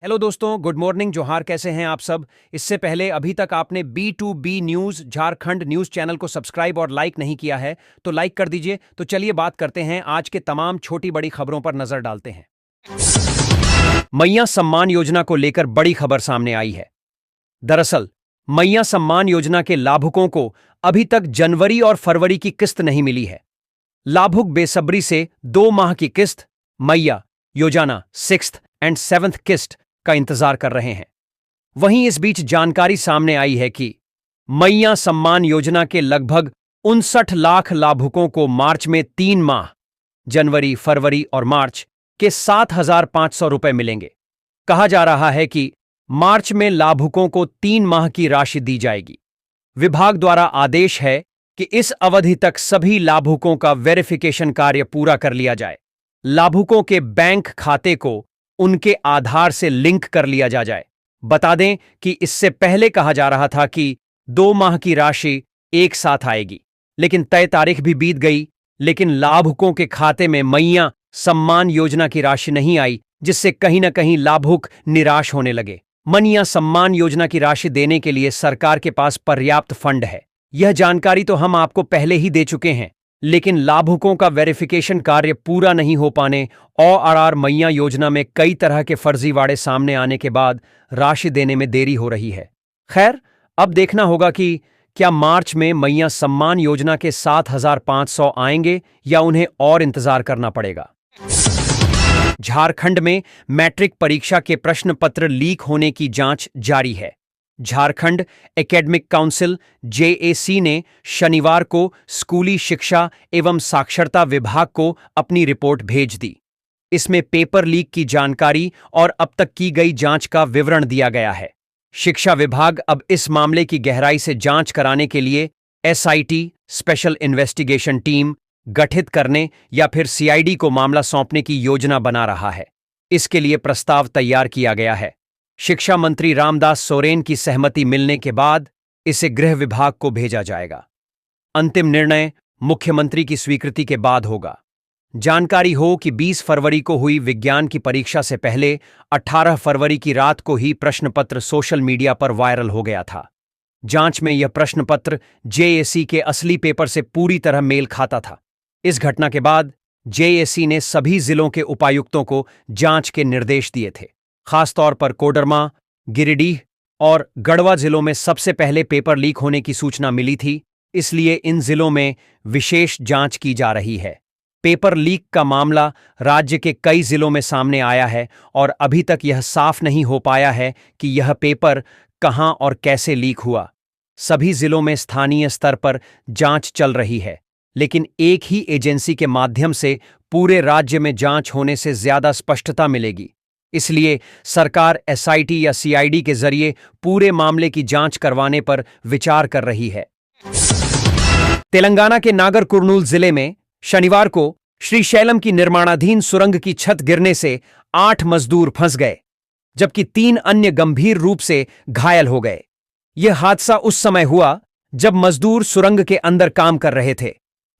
Hello दोस्तों, good morning, जोहार। कैसे हैं आप सब? इससे पहले अभी तक आपने B2B news Jharkhand news channel को सब्सक्राइब और लाइक नहीं किया है तो लाइक कर दीजिए। तो चलिए बात करते हैं, आज के तमाम छोटी बड़ी खबरों पर नजर डालते हैं। मैया सम्मान योजना को लेकर बड़ी खबर सामने आई है। दरअसल मैया सम्मान योजना के लाभुकों को अभी तक जनवरी और फरवरी की किस्त नहीं मिली है। लाभुक बेसब्री से 2 माह की किस्त मैया योजना 6th एंड 7th किस्त का इंतजार कर रहे हैं। वहीं इस बीच जानकारी सामने आई है कि मैया सम्मान योजना के लगभग 59 लाख लाभुकों को मार्च में 3 माह जनवरी, फरवरी और मार्च के 7,500 रुपए मिलेंगे। कहा जा रहा है कि मार्च में लाभुकों को 3 माह की राशि दी जाएगी। विभाग द्वारा आदेश है कि इस अवधि तक सभी लाभुकों का वेरिफिकेशन कार्य पूरा कर लिया जाए। लाभुकों के बैंक खाते को उनके आधार से लिंक कर लिया जाए। बता दें कि इससे पहले कहा जा रहा था कि 2 माह की राशि एक साथ आएगी, लेकिन तय तारीख भी बीत गई, लेकिन लाभुकों के खाते में मैया सम्मान योजना की राशि नहीं आई, जिससे कहीं ना कहीं लाभुक निराश होने लगे। मैया सम्मान योजना की राशि देने के लिए सरकार के पास पर्याप्त फंड है। यह जानकारी तो हम आपको पहले ही दे चुके हैं, लेकिन लाभुकों का वेरिफिकेशन कार्य पूरा नहीं हो पाने और मैया योजना में कई तरह के फर्जीवाड़े सामने आने के बाद राशि देने में देरी हो रही है। खैर, अब देखना होगा कि क्या मार्च में मैया सम्मान योजना के 7,500 आएंगे या उन्हें और इंतजार करना पड़ेगा। झारखंड में मैट्रिक परीक्षा के प्रश्न पत्र लीक होने की जांच जारी है। झारखंड एकेडमिक काउंसिल JAC ने शनिवार को स्कूली शिक्षा एवं साक्षरता विभाग को अपनी रिपोर्ट भेज दी। इसमें पेपर लीक की जानकारी और अब तक की गई जांच का विवरण दिया गया है। शिक्षा विभाग अब इस मामले की गहराई से जांच कराने के लिए SIT स्पेशल इन्वेस्टिगेशन टीम गठित करने या फिर CID को मामला सौंपने की योजना बना रहा है। इसके लिए प्रस्ताव तैयार किया गया है। शिक्षा मंत्री रामदास सोरेन की सहमति मिलने के बाद इसे गृह विभाग को भेजा जाएगा। अंतिम निर्णय मुख्यमंत्री की स्वीकृति के बाद होगा। जानकारी हो कि 20 फरवरी को हुई विज्ञान की परीक्षा से पहले 18 फरवरी की रात को ही प्रश्न पत्र सोशल मीडिया पर वायरल हो गया था। जांच में यह प्रश्न पत्र JAC के असली पेपर से पूरी तरह मेल खाता था। इस घटना के बाद JAC ने सभी जिलों के उपायुक्तों को जांच के निर्देश दिए थे। खासतौर पर कोडरमा, गिरिडीह और गढ़वा जिलों में सबसे पहले पेपर लीक होने की सूचना मिली थी, इसलिए इन जिलों में विशेष जांच की जा रही है। पेपर लीक का मामला राज्य के कई जिलों में सामने आया है और अभी तक यह साफ नहीं हो पाया है कि यह पेपर कहां और कैसे लीक हुआ। सभी जिलों में स्थानीय स्तर पर जांच चल रही है, लेकिन एक ही एजेंसी के माध्यम से पूरे राज्य में जांच होने से ज्यादा स्पष्टता मिलेगी। इसलिए सरकार SIT या CID के जरिए पूरे मामले की जांच करवाने पर विचार कर रही है। तेलंगाना के नागर कुर्नूल जिले में शनिवार को श्रीशैलम की निर्माणाधीन सुरंग की छत गिरने से 8 मजदूर फंस गए, जबकि 3 अन्य गंभीर रूप से घायल हो गए। यह हादसा उस समय हुआ जब मजदूर सुरंग के अंदर काम कर रहे थे।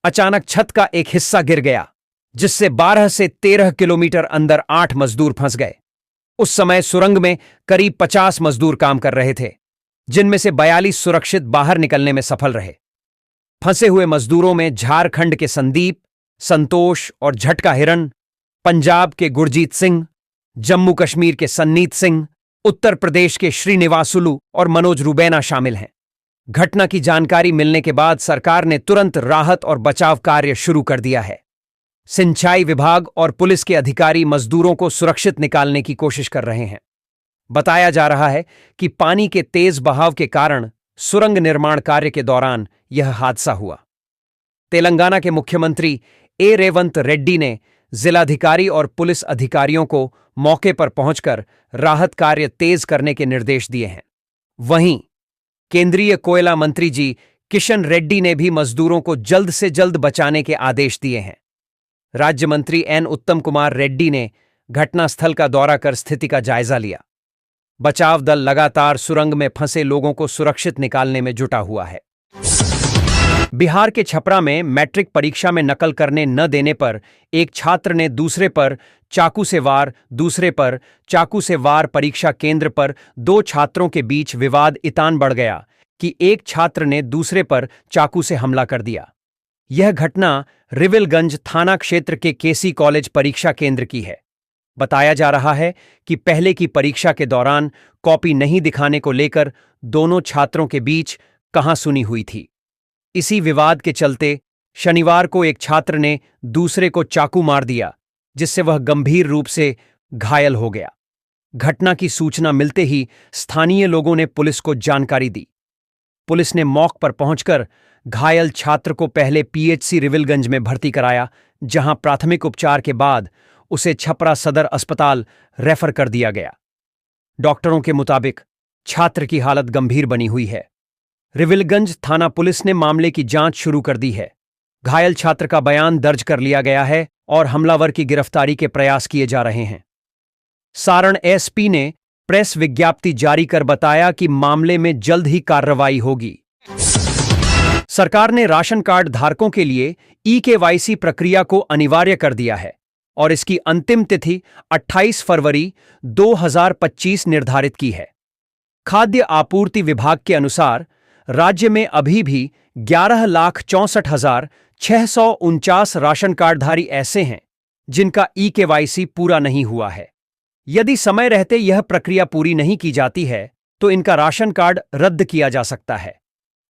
अचानक छत का एक हिस्सा गिर गया, जिससे 12 से 13 किलोमीटर अंदर 8 मजदूर फंस गए। उस समय सुरंग में करीब 50 मजदूर काम कर रहे थे, जिनमें से 42 सुरक्षित बाहर निकलने में सफल रहे। फंसे हुए मजदूरों में झारखंड के संदीप, संतोष और झटका हिरन, पंजाब के गुरजीत सिंह, जम्मू कश्मीर के सन्नीत सिंह, उत्तर प्रदेश के श्रीनिवासुलू और मनोज रुबैना शामिल हैं। घटना की जानकारी मिलने के बाद सरकार ने तुरंत राहत और बचाव कार्य शुरू कर दिया है। सिंचाई विभाग और पुलिस के अधिकारी मजदूरों को सुरक्षित निकालने की कोशिश कर रहे हैं। बताया जा रहा है कि पानी के तेज बहाव के कारण सुरंग निर्माण कार्य के दौरान यह हादसा हुआ। तेलंगाना के मुख्यमंत्री रेवंत रेड्डी ने जिलाधिकारी और पुलिस अधिकारियों को मौके पर पहुंचकर राहत कार्य तेज करने के निर्देश दिए हैं। वहीं केंद्रीय कोयला मंत्री जी किशन रेड्डी ने भी मजदूरों को जल्द से जल्द बचाने के आदेश दिए हैं। राज्य मंत्री N उत्तम कुमार रेड्डी ने घटनास्थल का दौरा कर स्थिति का जायजा लिया। बचाव दल लगातार सुरंग में फंसे लोगों को सुरक्षित निकालने में जुटा हुआ है। बिहार के छपरा में मैट्रिक परीक्षा में नकल करने न देने पर एक छात्र ने दूसरे पर चाकू से वार परीक्षा केंद्र पर दो छात्रों के बीच विवाद इतान बढ़ गया कि एक छात्र ने दूसरे पर चाकू से हमला कर दिया। यह घटना रिविलगंज थाना क्षेत्र के केसी कॉलेज परीक्षा केंद्र की है। बताया जा रहा है कि पहले की परीक्षा के दौरान कॉपी नहीं दिखाने को लेकर दोनों छात्रों के बीच कहासुनी हुई थी। इसी विवाद के चलते शनिवार को एक छात्र ने दूसरे को चाकू मार दिया, जिससे वह गंभीर रूप से घायल हो गया। घटना की सूचना मिलते ही स्थानीय लोगों ने पुलिस को जानकारी दी। पुलिस ने मौके पर पहुंचकर घायल छात्र को पहले पीएचसी रिविलगंज में भर्ती कराया, जहां प्राथमिक उपचार के बाद उसे छपरा सदर अस्पताल रेफर कर दिया गया। डॉक्टरों के मुताबिक छात्र की हालत गंभीर बनी हुई है। रिविलगंज थाना पुलिस ने मामले की जांच शुरू कर दी है। घायल छात्र का बयान दर्ज कर लिया गया है और हमलावर की गिरफ्तारी के प्रयास किए जा रहे हैं। सारण एसपी ने प्रेस विज्ञप्ति जारी कर बताया कि मामले में जल्द ही कार्रवाई होगी। सरकार ने राशन कार्ड धारकों के लिए ई-केवाईसी प्रक्रिया को अनिवार्य कर दिया है और इसकी अंतिम तिथि 28 फरवरी 2025 निर्धारित की है। खाद्य आपूर्ति विभाग के अनुसार राज्य में अभी भी 11,64,649 राशन कार्डधारी ऐसे हैं जिनका ई-केवाईसी पूरा नहीं हुआ है। यदि समय रहते यह प्रक्रिया पूरी नहीं की जाती है तो इनका राशन कार्ड रद्द किया जा सकता है।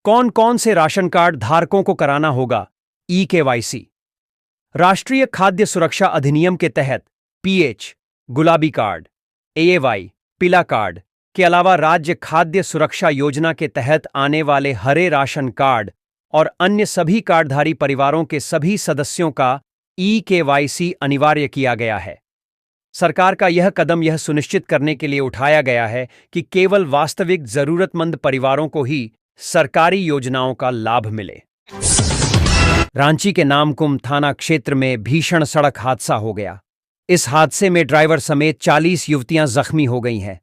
कौन कौन से राशन कार्ड धारकों को कराना होगा ई-केवाईसी? राष्ट्रीय खाद्य सुरक्षा अधिनियम के तहत पीएच, गुलाबी कार्ड, एएवाई, पीला कार्ड के अलावा राज्य खाद्य सुरक्षा योजना के तहत आने वाले हरे राशन कार्ड और अन्य सभी कार्डधारी परिवारों के सभी सदस्यों का ई-केवाईसी अनिवार्य किया गया है। सरकार का यह कदम यह सुनिश्चित करने के लिए उठाया गया है कि केवल वास्तविक जरूरतमंद परिवारों को ही सरकारी योजनाओं का लाभ मिले। रांची के नामकुम थाना क्षेत्र में भीषण सड़क हादसा हो गया। इस हादसे में ड्राइवर समेत 40 युवतियां जख्मी हो गई हैं।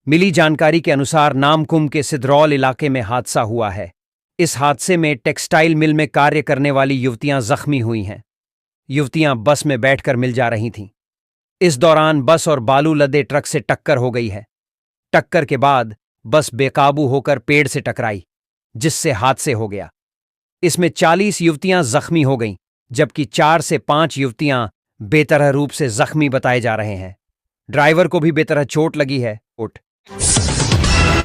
मिली जानकारी के अनुसार नामकुम के सिद्रौल इलाके में हादसा हुआ है। इस हादसे में टेक्सटाइल मिल में कार्य करने वाली युवतियां जख्मी हुई हैं। युवतियां बस में बैठकर मिल जा रही थीं। इस दौरान बस और बालू लदे ट्रक से टक्कर हो गई है। टक्कर के बाद बस बेकाबू होकर पेड़ से टकराई, जिससे हादसे हो गया। इसमें 40 युवतियां जख्मी हो गईं, जबकि 4 से 5 युवतियां बेतरह रूप से जख्मी बताए जा रहे हैं। ड्राइवर को भी बेतरह चोट लगी है।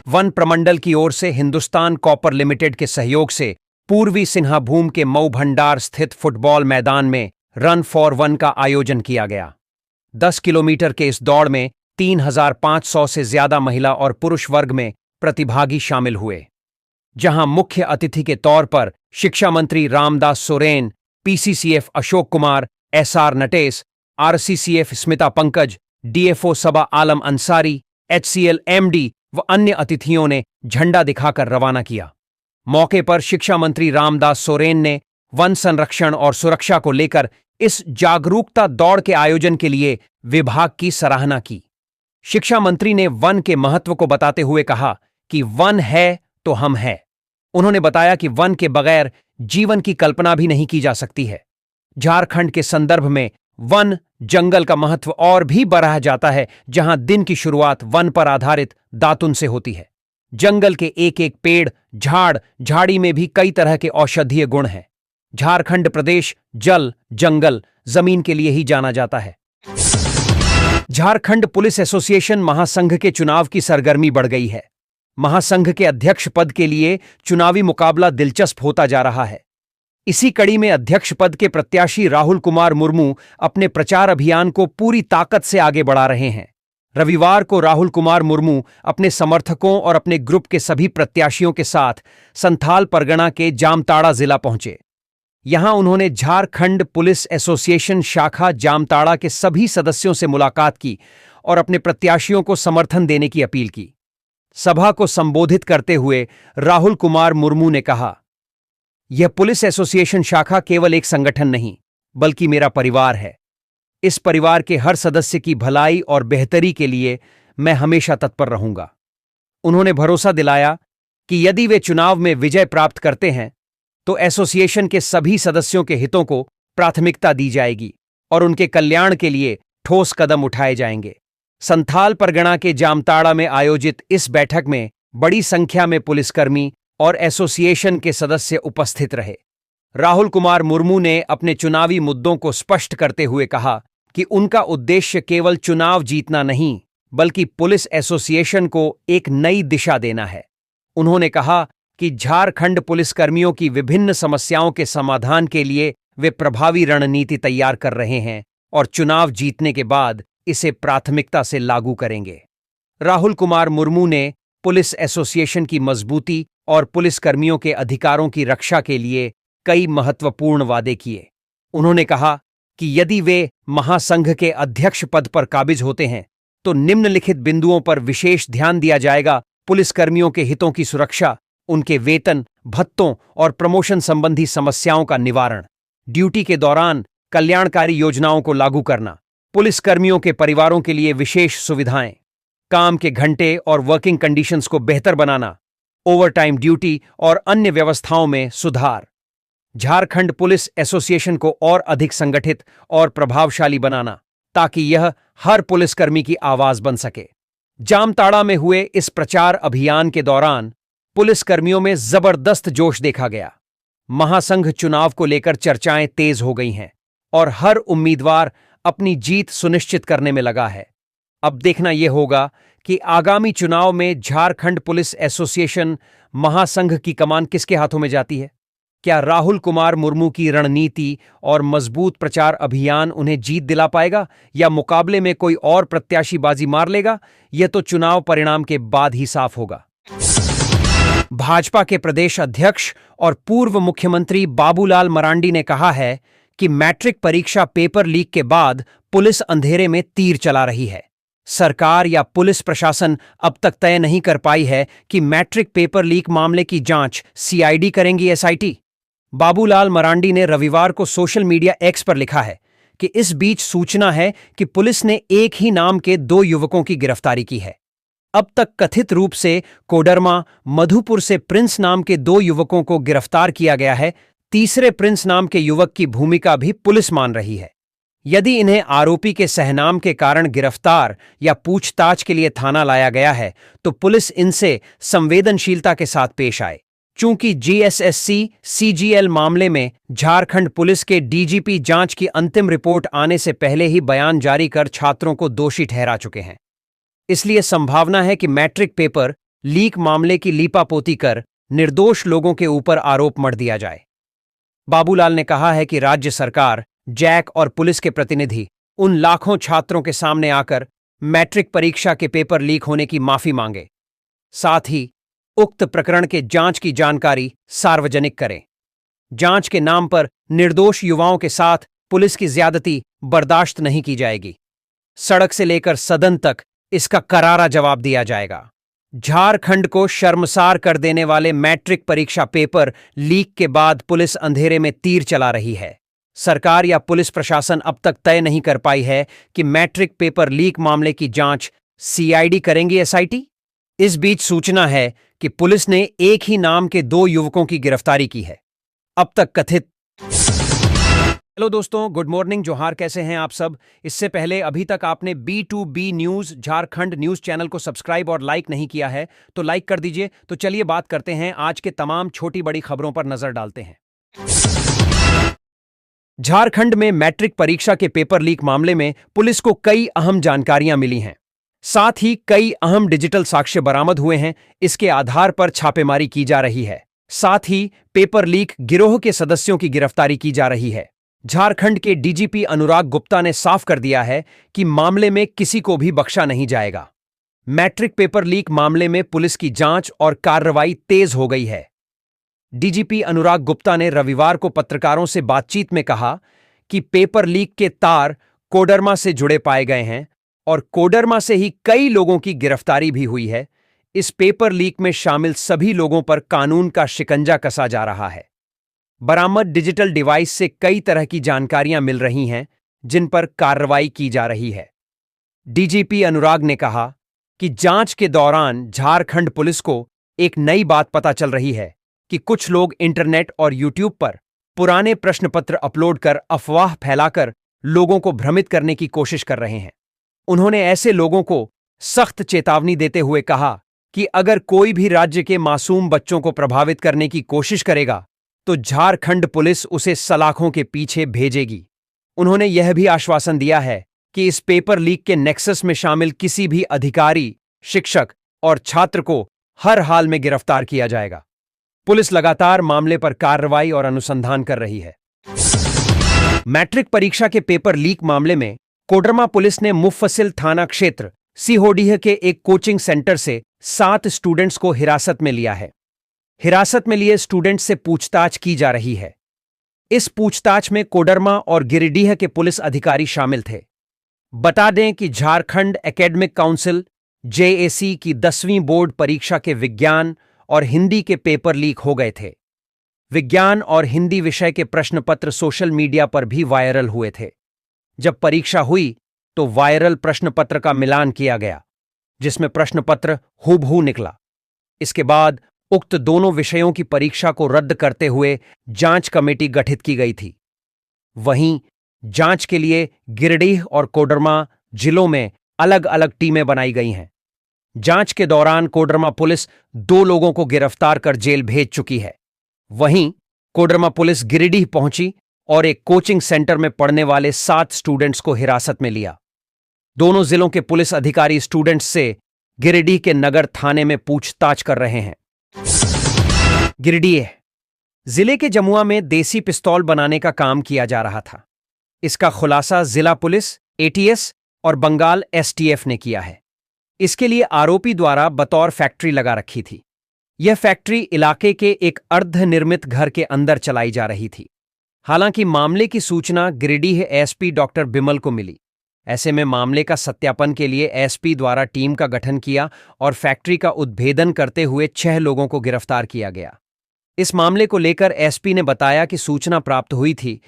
वन प्रमंडल की ओर से हिंदुस्तान कॉपर लिमिटेड के सहयोग से पूर्वी सिंहाभूम के मऊ भंडार स्थित फुटबॉल मैदान में रन फॉर वन का आयोजन किया गया। 10 किलोमीटर के इस दौड़ में 3,500 से ज्यादा महिला और पुरुष वर्ग में प्रतिभागी शामिल हुए, जहां मुख्य अतिथि के तौर पर शिक्षा मंत्री Ramdas Soren, PCCF Ashok Kumar, SR Natesh, RCCF Smita Pankaj, DFO Saba Alam Ansari, HCL MD व अन्य अतिथियों ने झंडा दिखाकर रवाना किया। मौके पर शिक्षा मंत्री रामदास सोरेन ने वन संरक्षण और सुरक्षा को लेकर इस जागरूकता दौड़ के आयोजन के लिए विभाग की सराहना की। शिक्षा मंत्री ने वन के महत्व को बताते हुए कहा कि वन है तो हम हैं। उन्होंने बताया कि वन के बगैर जीवन की कल्पना भी नहीं की जा सकती है। झारखंड के संदर्भ में वन जंगल का महत्व और भी बढ़ाया जाता है, जहां दिन की शुरुआत वन पर आधारित दातुन से होती है। जंगल के एक एक पेड़, झाड़, झाड़ी में भी कई तरह के औषधीय गुण हैं। झारखंड प्रदेश जल, जंगल, जमीन के लिए ही जाना जाता है। झारखंड पुलिस एसोसिएशन महासंघ के चुनाव की सरगर्मी बढ़ गई है। महासंघ के अध्यक्ष पद के लिए चुनावी मुकाबला दिलचस्प होता जा रहा है। इसी कड़ी में अध्यक्ष पद के प्रत्याशी राहुल कुमार मुर्मू अपने प्रचार अभियान को पूरी ताकत से आगे बढ़ा रहे हैं। रविवार को राहुल कुमार मुर्मू अपने समर्थकों और अपने ग्रुप के सभी प्रत्याशियों के साथ संथाल परगना के जामताड़ा जिला पहुंचे। यहां उन्होंने झारखंड पुलिस एसोसिएशन शाखा जामताड़ा के सभी सदस्यों से मुलाकात की और अपने प्रत्याशियों को समर्थन देने की अपील की। सभा को संबोधित करते हुए राहुल कुमार मुर्मू ने कहा, यह पुलिस एसोसिएशन शाखा केवल एक संगठन नहीं, बल्कि मेरा परिवार है। इस परिवार के हर सदस्य की भलाई और बेहतरी के लिए मैं हमेशा तत्पर रहूंगा। उन्होंने भरोसा दिलाया कि यदि वे चुनाव में विजय प्राप्त करते हैं तो एसोसिएशन के सभी सदस्यों के हितों को प्राथमिकता दी जाएगी और उनके कल्याण के लिए ठोस कदम उठाए जाएंगे। संथाल परगना के जामताड़ा में आयोजित इस बैठक में बड़ी संख्या में पुलिसकर्मी और एसोसिएशन के सदस्य उपस्थित रहे। राहुल कुमार मुर्मू ने अपने चुनावी मुद्दों को स्पष्ट करते हुए कहा कि उनका उद्देश्य केवल चुनाव जीतना नहीं, बल्कि पुलिस एसोसिएशन को एक नई दिशा देना है। उन्होंने कहा कि झारखंड पुलिसकर्मियों की विभिन्न समस्याओं के समाधान के लिए वे प्रभावी रणनीति तैयार कर रहे हैं और चुनाव जीतने के बाद इसे प्राथमिकता से लागू करेंगे। राहुल कुमार मुर्मू ने पुलिस एसोसिएशन की मजबूती और पुलिसकर्मियों के अधिकारों की रक्षा के लिए कई महत्वपूर्ण वादे किए। उन्होंने कहा कि यदि वे महासंघ के अध्यक्ष पद पर काबिज होते हैं तो निम्नलिखित बिंदुओं पर विशेष ध्यान दिया जाएगा: पुलिसकर्मियों के हितों की सुरक्षा, उनके वेतन, भत्तों और प्रमोशन संबंधी समस्याओं का निवारण, ड्यूटी के दौरान कल्याणकारी योजनाओं को लागू करना, पुलिसकर्मियों के परिवारों के लिए विशेष सुविधाएं, काम के घंटे और वर्किंग कंडीशंस को बेहतर बनाना, ओवरटाइम ड्यूटी और अन्य व्यवस्थाओं में सुधार, झारखंड पुलिस एसोसिएशन को और अधिक संगठित और प्रभावशाली बनाना ताकि यह हर पुलिसकर्मी की आवाज बन सके। जामताड़ा में हुए इस प्रचार अभियान के दौरान पुलिसकर्मियों में जबरदस्त जोश देखा गया। महासंघ चुनाव को लेकर चर्चाएं तेज हो गई हैं और हर उम्मीदवार अपनी जीत सुनिश्चित करने में लगा है। अब देखना यह होगा कि आगामी चुनाव में झारखंड पुलिस एसोसिएशन महासंघ की कमान किसके हाथों में जाती है। क्या राहुल कुमार मुर्मू की रणनीति और मजबूत प्रचार अभियान उन्हें जीत दिला पाएगा या मुकाबले में कोई और प्रत्याशी बाजी मार लेगा? यह तो चुनाव परिणाम के बाद ही साफ होगा। भाजपा के प्रदेश अध्यक्ष और पूर्व मुख्यमंत्री बाबूलाल मरांडी ने कहा है कि मैट्रिक परीक्षा पेपर लीक के बाद पुलिस अंधेरे में तीर चला रही है। सरकार या पुलिस प्रशासन अब तक तय नहीं कर पाई है कि मैट्रिक पेपर लीक मामले की जांच सीआईडी करेंगी एसआईटी। बाबूलाल मरांडी ने रविवार को सोशल मीडिया एक्स पर लिखा है कि इस बीच सूचना है कि पुलिस ने एक ही नाम के 2 युवकों की गिरफ्तारी की है। अब तक कथित रूप से कोडरमा, मधुपुर से प्रिंस नाम के 2 युवकों को गिरफ्तार किया गया है। तीसरे प्रिंस नाम के युवक की भूमिका भी पुलिस मान रही है। यदि इन्हें आरोपी के सहनाम के कारण गिरफ्तार या पूछताछ के लिए थाना लाया गया है तो पुलिस इनसे संवेदनशीलता के साथ पेश आए। चूंकि जीएसएससी सीजीएल मामले में झारखंड पुलिस के डीजीपी जांच की अंतिम रिपोर्ट आने से पहले ही बयान जारी कर छात्रों को दोषी ठहरा चुके हैं, इसलिए संभावना है कि मैट्रिक पेपर लीक मामले की लीपापोती कर निर्दोष लोगों के ऊपर आरोप मढ़ दिया जाए। बाबूलाल ने कहा है कि राज्य सरकार, जैक और पुलिस के प्रतिनिधि उन लाखों छात्रों के सामने आकर मैट्रिक परीक्षा के पेपर लीक होने की माफी मांगे, साथ ही उक्त प्रकरण के जांच की जानकारी सार्वजनिक करें। जांच के नाम पर निर्दोष युवाओं के साथ पुलिस की ज्यादती बर्दाश्त नहीं की जाएगी। सड़क से लेकर सदन तक इसका करारा जवाब दिया जाएगा। झारखंड को शर्मसार कर देने वाले मैट्रिक परीक्षा पेपर लीक के बाद पुलिस अंधेरे में तीर चला रही है। सरकार या पुलिस प्रशासन अब तक तय नहीं कर पाई है कि मैट्रिक पेपर लीक मामले की जांच सीआईडी करेंगी एसआईटी। इस बीच सूचना है कि पुलिस ने एक ही नाम के 2 युवकों की गिरफ्तारी की है। अब तक कथित। हेलो दोस्तों, गुड मॉर्निंग, जोहार, कैसे हैं आप सब। इससे पहले अभी तक आपने B2B news Jharkhand news channel को सब्सक्राइब और लाइक नहीं किया है तो लाइक कर दीजिए। तो चलिए बात करते हैं आज के तमाम छोटी बड़ी खबरों पर नजर डालते हैं। झारखंड में मैट्रिक परीक्षा के पेपर लीक मामले में पुलिस को कई अहम जानकारियां मिली हैं। साथ ही कई अहम डिजिटल साक्ष्य बरामद हुए हैं। इसके आधार पर छापेमारी की जा रही है। साथ ही पेपर लीक गिरोह के सदस्यों की गिरफ्तारी की जा रही है। झारखंड के डीजीपी अनुराग गुप्ता ने साफ कर दिया है कि मामले में किसी को भी बख्शा नहीं जाएगा। मैट्रिक पेपर लीक मामले में पुलिस की जांच और कार्रवाई तेज हो गई है। डीजीपी अनुराग गुप्ता ने रविवार को पत्रकारों से बातचीत में कहा कि पेपर लीक के तार कोडरमा से जुड़े पाए गए हैं और कोडरमा से ही कई लोगों की गिरफ्तारी भी हुई है। इस पेपर लीक में शामिल सभी लोगों पर कानून का शिकंजा कसा जा रहा है। बरामद डिजिटल डिवाइस से कई तरह की जानकारियां मिल रही हैं जिन पर कार्रवाई की जा रही है। डीजीपी अनुराग ने कहा कि जांच के दौरान झारखंड पुलिस को एक नई बात पता चल रही है कि कुछ लोग इंटरनेट और यूट्यूब पर पुराने प्रश्न पत्र अपलोड कर अफवाह फैलाकर लोगों को भ्रमित करने की कोशिश कर रहे हैं। उन्होंने ऐसे लोगों को सख्त चेतावनी देते हुए कहा कि अगर कोई भी राज्य के मासूम बच्चों को प्रभावित करने की कोशिश करेगा तो झारखंड पुलिस उसे सलाखों के पीछे भेजेगी। उन्होंने यह भी आश्वासन दिया है कि इस पेपर लीक के नेक्सस में शामिल किसी भी अधिकारी, शिक्षक और छात्र को हर हाल में गिरफ्तार किया जाएगा। पुलिस लगातार मामले पर कार्रवाई और अनुसंधान कर रही है। मैट्रिक परीक्षा के पेपर लीक मामले में कोडरमा पुलिस ने मुफ्फसिल थाना क्षेत्र सिहोडीह के एक कोचिंग सेंटर से 7 स्टूडेंट्स को हिरासत में लिया है। हिरासत में लिए स्टूडेंट्स से पूछताछ की जा रही है। इस पूछताछ में कोडरमा और गिरिडीह के पुलिस अधिकारी शामिल थे। बता दें कि झारखंड एकेडमिक काउंसिल जेएसी की 10वीं बोर्ड परीक्षा के विज्ञान और हिंदी के पेपर लीक हो गए थे। विज्ञान और हिंदी विषय के प्रश्न पत्र सोशल मीडिया पर भी वायरल हुए थे। जब परीक्षा हुई तो वायरल प्रश्न पत्र का मिलान किया गया, जिसमें प्रश्न पत्र हूबहू निकला। इसके बाद उक्त दोनों विषयों की परीक्षा को रद्द करते हुए जांच कमेटी गठित की गई थी। वहीं जांच के लिए गिरिडीह और कोडरमा जिलों में अलग अलग टीमें बनाई गई हैं। जांच के दौरान कोडरमा पुलिस 2 लोगों को गिरफ्तार कर जेल भेज चुकी है। वहीं कोडरमा पुलिस गिरिडीह पहुंची और एक कोचिंग सेंटर में पढ़ने वाले 7 स्टूडेंट्स को हिरासत में लिया। दोनों जिलों के पुलिस अधिकारी स्टूडेंट्स से गिरिडीह के नगर थाने में पूछताछ कर रहे हैं। गिरिडीह जिले के जमुआ में देसी पिस्तौल बनाने का काम किया जा रहा था। इसका खुलासा जिला पुलिस, एटीएस और बंगाल एसटीएफ ने किया है। इसके लिए आरोपी द्वारा बतौर फैक्ट्री लगा रखी थी। यह फैक्ट्री इलाके के एक अर्धनिर्मित घर के अंदर चलाई जा रही थी। हालांकि मामले की सूचना गिरिडीह एसपी डॉक्टर बिमल को मिली। ऐसे में मामले का सत्यापन के लिए एसपी द्वारा टीम का गठन किया और फैक्ट्री का उद्भेदन करते हुए 6 लोगों को गिरफ्तार किया गया। इस मामले को लेकर एसपी ने बताया कि सूचना प्राप्त हुई थी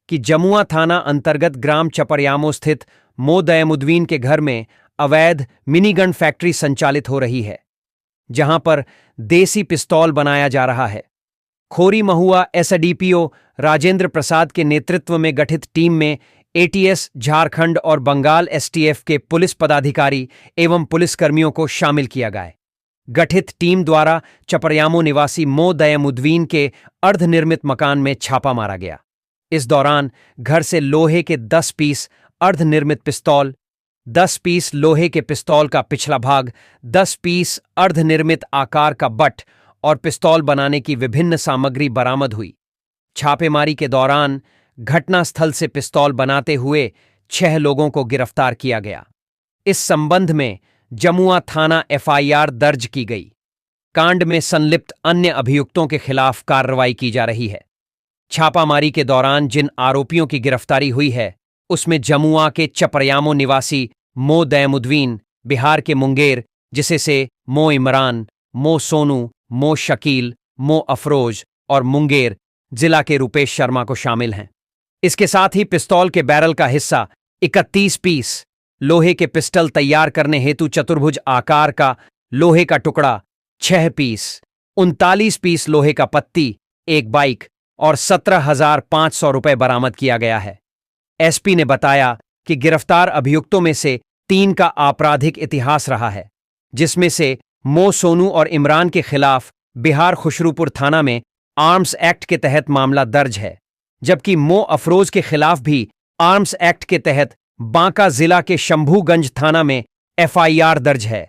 कि जमुआ थाना अंतर्गत ग्राम चपरयामो स्थित मो दयमुद्दीन के घर में अवैध मिनीगन फैक्ट्री संचालित हो रही है, जहां पर देसी पिस्तौल बनाया जा रहा है। खोरी महुआ एसडीपीओ राजेंद्र प्रसाद के नेतृत्व में गठित टीम में एटीएस झारखंड और बंगाल एसटीएफ के पुलिस पदाधिकारी एवं पुलिसकर्मियों को शामिल किया गया। गठित टीम द्वारा चपरयामो निवासी मो दयमुद्दीन के अर्धनिर्मित मकान में छापा मारा गया। इस दौरान घर से लोहे के 10 पीस अर्धनिर्मित पिस्तौल, 10 पीस लोहे के पिस्तौल का पिछला भाग, 10 पीस अर्धनिर्मित आकार का बट और पिस्तौल बनाने की विभिन्न सामग्री बरामद हुई। छापेमारी के दौरान घटनास्थल से पिस्तौल बनाते हुए 6 लोगों को गिरफ्तार किया गया। इस संबंध में जमुआ थाना एफआईआर दर्ज की गई। कांड में संलिप्त अन्य अभियुक्तों के खिलाफ कार्रवाई की जा रही है। छापामारी के दौरान जिन आरोपियों की गिरफ्तारी हुई है उसमें जमुआ के चपरयामो निवासी मो दयमुद्दीन, बिहार के मुंगेर जिसे से मो इमरान, मो सोनू, मो शकील, मो अफरोज और मुंगेर जिला के रुपेश शर्मा को शामिल हैं। इसके साथ ही पिस्तौल के बैरल का हिस्सा 31 पीस, लोहे के पिस्टल तैयार करने हेतु चतुर्भुज आकार का लोहे का टुकड़ा 6 पीस, 39 पीस लोहे का पत्ती, एक बाइक और 17,500 रुपए बरामद किया गया है। एसपी ने बताया कि गिरफ्तार अभियुक्तों में से 3 का आपराधिक इतिहास रहा है, जिसमें से मो सोनू और इमरान के खिलाफ बिहार खुशरूपुर थाना में आर्म्स एक्ट के तहत मामला दर्ज है, जबकि मो अफरोज के खिलाफ भी आर्म्स एक्ट के तहत बांका जिला के शंभूगंज थाना में एफआईआर दर्ज है।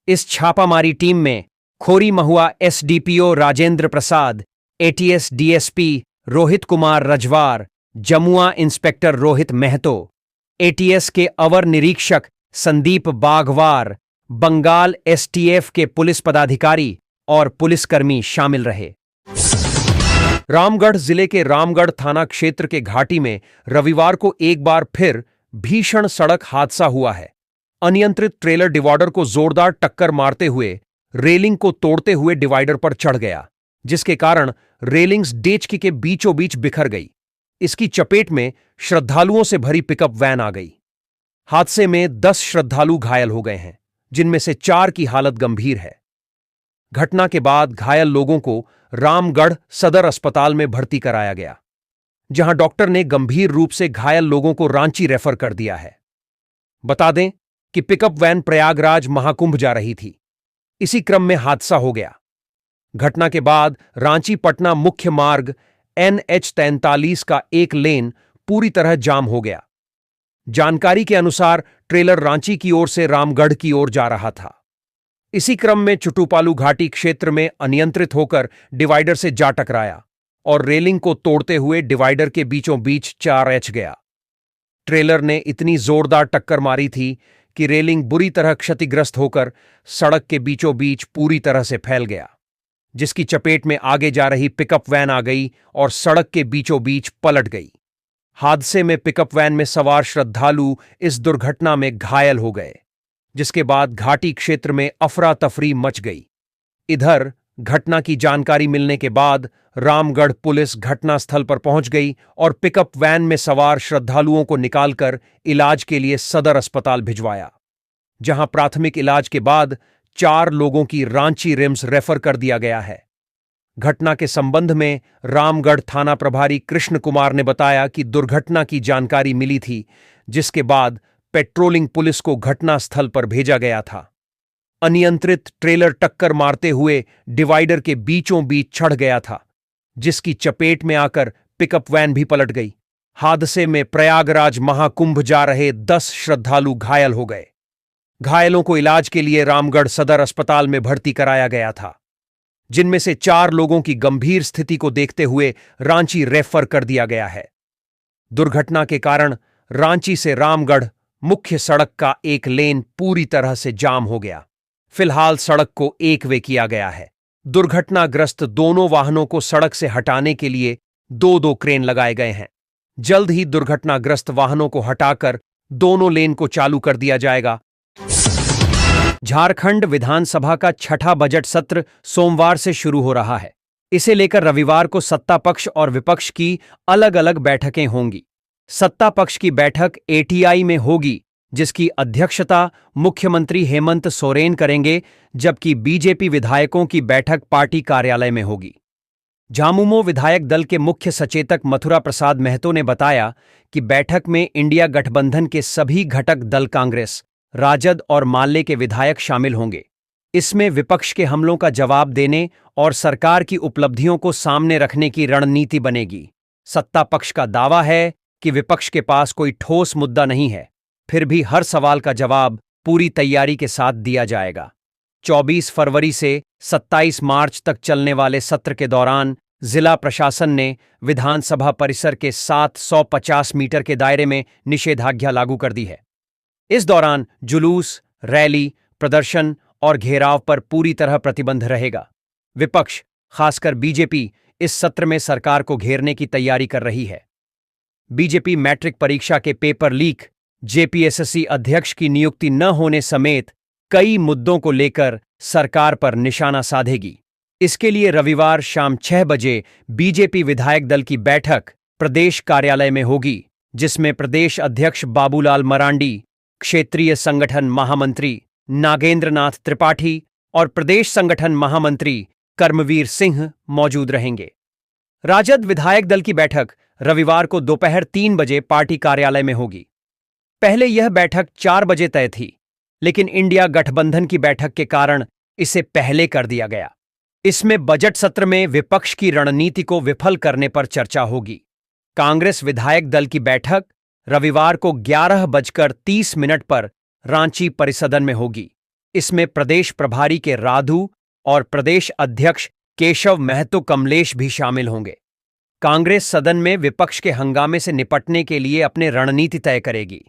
इस छापामारी टीम में Khori Mahua SDPO Rajendra Prasad, ATS DSP Rohit Kumar Rajwar, Jamua inspector Rohit Mahto, ATS के अवर निरीक्षक संदीप बागवार, बंगाल एसटीएफ के पुलिस पदाधिकारी और पुलिसकर्मी शामिल रहे। रामगढ़ जिले के रामगढ़ थाना क्षेत्र के घाटी में रविवार को एक बार फिर भीषण सड़क हादसा हुआ है। अनियंत्रित ट्रेलर डिवाइडर को जोरदार टक्कर मारते हुए रेलिंग को तोड़ते हुए डिवाइडर पर चढ़ गया, जिसके कारण रेलिंग्स डेचकी के बीचों बीच बिखर गई। इसकी चपेट में श्रद्धालुओं से भरी पिकअप वैन आ गई। हादसे में 10 श्रद्धालु घायल हो गए हैं, जिनमें से 4 की हालत गंभीर है। घटना के बाद घायल लोगों को रामगढ़ सदर अस्पताल में भर्ती कराया गया, जहां डॉक्टर ने गंभीर रूप से घायल लोगों को रांची रेफर कर दिया है। बता दें कि पिकअप वैन प्रयागराज महाकुंभ जा रही थी। इसी क्रम में हादसा हो गया। घटना के बाद रांची पटना मुख्य मार्ग NH-43 का एक लेन पूरी तरह जाम हो गया। जानकारी के अनुसार ट्रेलर रांची की ओर से रामगढ़ की ओर जा रहा था। इसी क्रम में चुटुपालू घाटी क्षेत्र में अनियंत्रित होकर डिवाइडर से जा टकराया और रेलिंग को तोड़ते हुए डिवाइडर के बीचों बीच 4H गया। ट्रेलर ने इतनी जोरदार टक्कर मारी थी कि रेलिंग बुरी तरह क्षतिग्रस्त होकर सड़क के बीचों बीच पूरी तरह से फैल गया, जिसकी चपेट में आगे जा रही पिकअप वैन आ गई और सड़क के बीचों बीच पलट गई। हादसे में पिकअप वैन में सवार श्रद्धालु इस दुर्घटना में घायल हो गए, जिसके बाद घाटी क्षेत्र में अफरा तफरी मच गई। इधर घटना की जानकारी मिलने के बाद रामगढ़ पुलिस घटनास्थल पर पहुंच गई और पिकअप वैन में सवार श्रद्धालुओं को निकालकर इलाज के लिए सदर अस्पताल भिजवाया, जहां प्राथमिक इलाज के बाद 4 लोगों की रांची रिम्स रेफर कर दिया गया है। घटना के संबंध में रामगढ़ थाना प्रभारी कृष्ण कुमार ने बताया कि दुर्घटना की जानकारी मिली थी, जिसके बाद पेट्रोलिंग पुलिस को घटनास्थल पर भेजा गया था। अनियंत्रित ट्रेलर टक्कर मारते हुए डिवाइडर के बीचों बीच चढ़ गया था, जिसकी चपेट में आकर पिकअप वैन भी पलट गई। हादसे में प्रयागराज महाकुंभ जा रहे 10 श्रद्धालु घायल हो गए। घायलों को इलाज के लिए रामगढ़ सदर अस्पताल में भर्ती कराया गया था, जिनमें से 4 लोगों की गंभीर स्थिति को देखते हुए रांची रेफर कर दिया गया है। दुर्घटना के कारण रांची से रामगढ़ मुख्य सड़क का एक लेन पूरी तरह से जाम हो गया। फिलहाल सड़क को एक वे किया गया है। दुर्घटनाग्रस्त दोनों वाहनों को सड़क से हटाने के लिए 2-2 क्रेन लगाए गए हैं। जल्द ही दुर्घटनाग्रस्त वाहनों को हटाकर दोनों लेन को चालू कर दिया जाएगा। झारखंड विधानसभा का छठा बजट सत्र सोमवार से शुरू हो रहा है। इसे लेकर रविवार को सत्ता पक्ष और विपक्ष की अलग अलग बैठकें होंगी। सत्ता पक्ष की बैठक ATI में होगी, जिसकी अध्यक्षता मुख्यमंत्री हेमंत सोरेन करेंगे, जबकि बीजेपी विधायकों की बैठक पार्टी कार्यालय में होगी। झामुमो विधायक दल के मुख्य सचेतक मथुरा प्रसाद महतो ने बताया कि बैठक में इंडिया गठबंधन के सभी घटक दल कांग्रेस, राजद और माले के विधायक शामिल होंगे। इसमें विपक्ष के हमलों का जवाब देने और सरकार की उपलब्धियों को सामने रखने की रणनीति बनेगी। सत्ता पक्ष का दावा है कि विपक्ष के पास कोई ठोस मुद्दा नहीं है, फिर भी हर सवाल का जवाब पूरी तैयारी के साथ दिया जाएगा। 24 फरवरी से 27 मार्च तक चलने वाले सत्र के दौरान जिला प्रशासन ने विधानसभा परिसर के 750 मीटर के दायरे में निषेधाज्ञा लागू कर दी है। इस दौरान जुलूस, रैली, प्रदर्शन और घेराव पर पूरी तरह प्रतिबंध रहेगा। विपक्ष, खासकर बीजेपी, इस सत्र में सरकार को घेरने की तैयारी कर रही है। बीजेपी मैट्रिक परीक्षा के पेपर लीक, JPSSC अध्यक्ष की नियुक्ति न होने समेत कई मुद्दों को लेकर सरकार पर निशाना साधेगी। इसके लिए रविवार शाम 6 बजे बीजेपी विधायक दल की बैठक प्रदेश कार्यालय में होगी, जिसमें प्रदेश अध्यक्ष बाबूलाल मरांडी, क्षेत्रीय संगठन महामंत्री नागेंद्र नाथ त्रिपाठी और प्रदेश संगठन महामंत्री कर्मवीर सिंह मौजूद रहेंगे। राजद विधायक दल की बैठक रविवार को दोपहर 3 बजे पार्टी कार्यालय में होगी। पहले यह बैठक 4 बजे तय थी, लेकिन इंडिया गठबंधन की बैठक के कारण इसे पहले कर दिया गया। इसमें बजट सत्र में विपक्ष की रणनीति को विफल करने पर चर्चा होगी। कांग्रेस विधायक दल की बैठक रविवार को 11:30 पर रांची परिसदन में होगी। इसमें प्रदेश प्रभारी के राधु और प्रदेश अध्यक्ष केशव महतो कमलेश भी शामिल होंगे। कांग्रेस सदन में विपक्ष के हंगामे से निपटने के लिए अपने रणनीति तय करेगी।